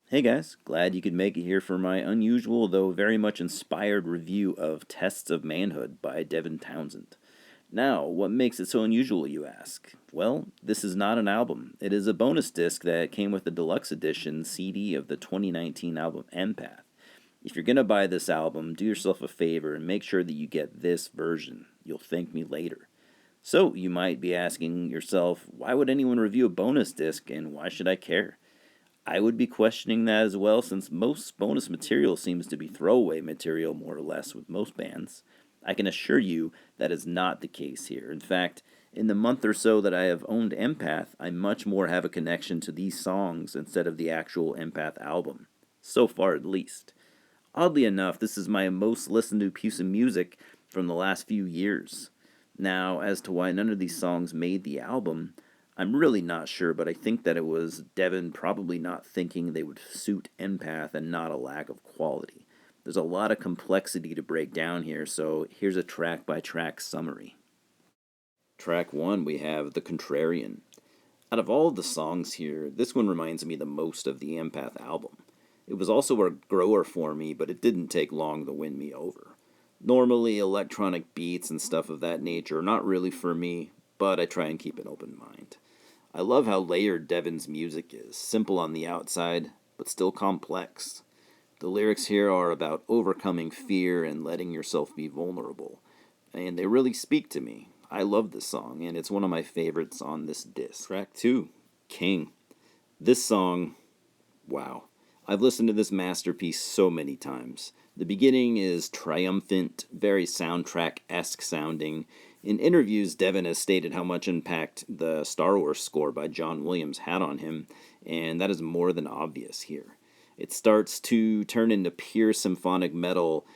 Hey guys, glad you could make it here for my unusual, though very much inspired review of Tests of Manhood by Devin Townsend. Now, what makes it so unusual, you ask? Well, this is not an album. It is a bonus disc that came with the deluxe edition CD of the 2019 album Empath. If you're going to buy this album, do yourself a favor and make sure that you get this version. You'll thank me later. So, you might be asking yourself, why would anyone review a bonus disc and why should I care? I would be questioning that as well, since most bonus material seems to be throwaway material, more or less, with most bands. I can assure you that is not the case here. In fact, in the month or so that I have owned Empath, I much more have a connection to these songs instead of the actual Empath album. So far, at least. Oddly enough, this is my most listened to piece of music from the last few years. Now, as to why none of these songs made the album, I'm really not sure, but I think that it was Devin probably not thinking they would suit Empath and not a lack of quality. There's a lot of complexity to break down here, so here's a track by track summary. Track 1, we have The Contrarian. Out of all of the songs here, this one reminds me the most of the Empath album. It was also a grower for me, but it didn't take long to win me over. Normally, electronic beats and stuff of that nature are not really for me, but I try and keep an open mind. I love how layered Devin's music is, simple on the outside, but still complex. The lyrics here are about overcoming fear and letting yourself be vulnerable, and they really speak to me. I love this song, and it's one of my favorites on this disc. Track 2, King. This song, wow. I've listened to this masterpiece so many times. The beginning is triumphant, very soundtrack-esque sounding. In interviews, Devin has stated how much impact the Star Wars score by John Williams had on him, and that is more than obvious here. It starts to turn into pure symphonic metal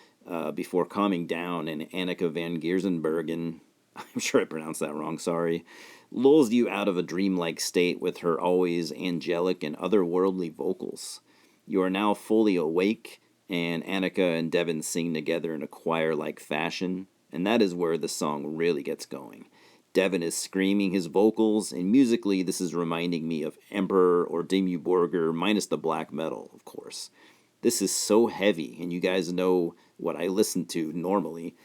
before calming down, and Annika van Giersbergen, I'm sure I pronounced that wrong, sorry, lulls you out of a dreamlike state with her always angelic and otherworldly vocals. You are now fully awake, and Annika and Devin sing together in a choir-like fashion, and that is where the song really gets going. Devin is screaming his vocals, and musically this is reminding me of Emperor or Dimmu Borgir, minus the black metal, of course. This is so heavy, and you guys know what I listen to normally.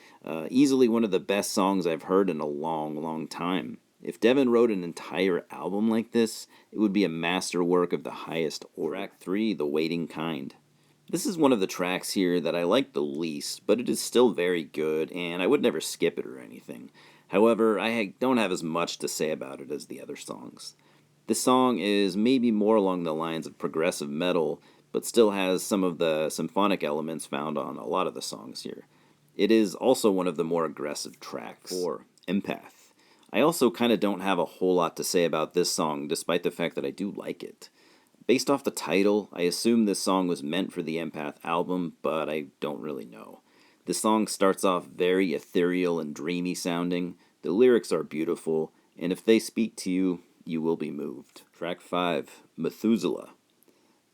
Easily one of the best songs I've heard in a long, long time. If Devin wrote an entire album like this, it would be a masterwork of the highest order. Track 3, The Waiting Kind. This is one of the tracks here that I like the least, but it is still very good, and I would never skip it or anything. However, I don't have as much to say about it as the other songs. This song is maybe more along the lines of progressive metal, but still has some of the symphonic elements found on a lot of the songs here. It is also one of the more aggressive tracks. 4, Empath. I also kind of don't have a whole lot to say about this song, despite the fact that I do like it. Based off the title, I assume this song was meant for the Empath album, but I don't really know. The song starts off very ethereal and dreamy sounding, the lyrics are beautiful, and if they speak to you, you will be moved. Track 5, Methuselah.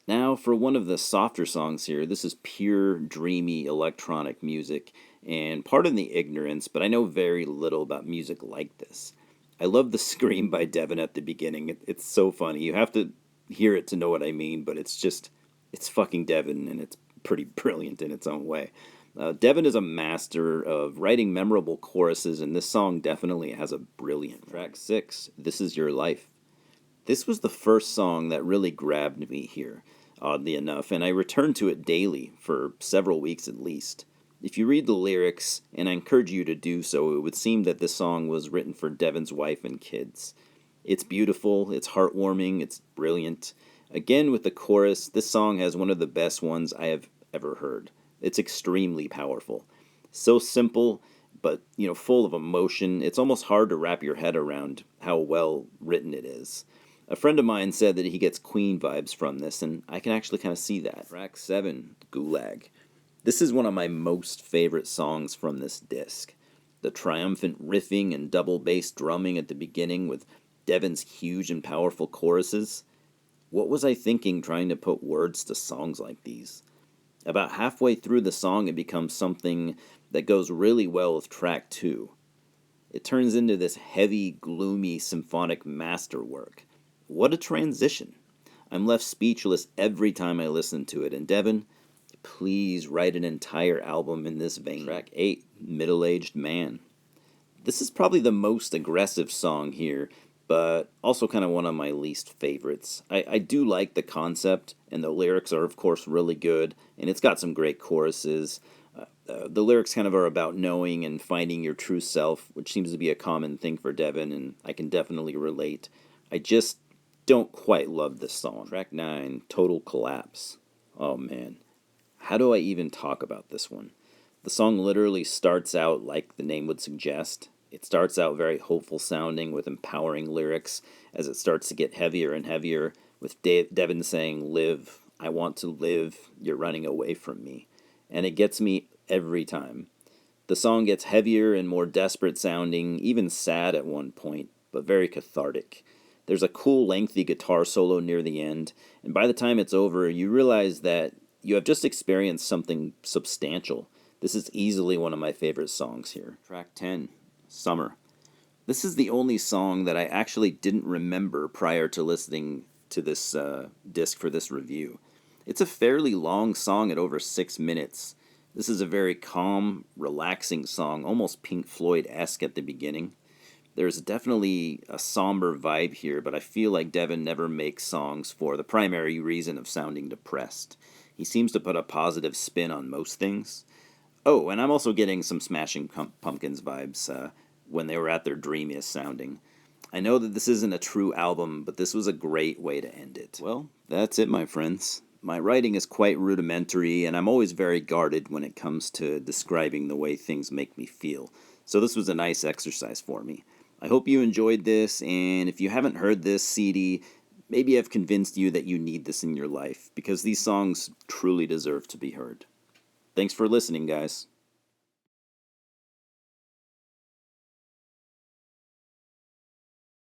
Now, for one of the softer songs here, this is pure, dreamy electronic music, and pardon the ignorance, but I know very little about music like this. I love the scream by Devin at the beginning. It's so funny. You have to hear it to know what I mean, but it's fucking Devin, and it's pretty brilliant in its own way. Devin is a master of writing memorable choruses, and this song definitely has a brilliant track. 6, This Is Your Life. This was the first song that really grabbed me here, oddly enough, and I returned to it daily for several weeks at least. If you read the lyrics, and I encourage you to do so, it would seem that this song was written for Devin's wife and kids. It's beautiful, it's heartwarming, it's brilliant. Again, with the chorus, this song has one of the best ones I have ever heard. It's extremely powerful. So simple, but full of emotion. It's almost hard to wrap your head around how well written it is. A friend of mine said that he gets Queen vibes from this, and I can actually kind of see that. Track 7, Gulag. This is one of my most favorite songs from this disc. The triumphant riffing and double bass drumming at the beginning with Devin's huge and powerful choruses. What was I thinking trying to put words to songs like these? About halfway through the song, it becomes something that goes really well with track 2. It turns into this heavy, gloomy, symphonic masterwork. What a transition. I'm left speechless every time I listen to it. And Devin, please write an entire album in this vein. Track 8, Middle-Aged Man. This is probably the most aggressive song here, but also kind of one of my least favorites. I do like the concept, and the lyrics are, of course, really good, and it's got some great choruses. The lyrics kind of are about knowing and finding your true self, which seems to be a common thing for Devin, and I can definitely relate. I just don't quite love this song. Track 9, Total Collapse. Oh man, how do I even talk about this one? The song literally starts out like the name would suggest. It starts out very hopeful sounding with empowering lyrics as it starts to get heavier and heavier, with Devin saying, "Live, I want to live, you're running away from me." And it gets me every time. The song gets heavier and more desperate sounding, even sad at one point, but very cathartic. There's a cool, lengthy guitar solo near the end, and by the time it's over, you realize that you have just experienced something substantial. This is easily one of my favorite songs here. Track 10, Summer. This is the only song that I actually didn't remember prior to listening to this disc for this review. It's a fairly long song at over 6 minutes. This is a very calm, relaxing song, almost Pink Floyd-esque at the beginning. There's definitely a somber vibe here, but I feel like Devin never makes songs for the primary reason of sounding depressed. He seems to put a positive spin on most things. Oh, and I'm also getting some Smashing Pumpkins vibes when they were at their dreamiest sounding. I know that this isn't a true album, but this was a great way to end it. Well, that's it, my friends. My writing is quite rudimentary, and I'm always very guarded when it comes to describing the way things make me feel. So this was a nice exercise for me. I hope you enjoyed this, and if you haven't heard this CD, maybe I've convinced you that you need this in your life, because these songs truly deserve to be heard. Thanks for listening, guys.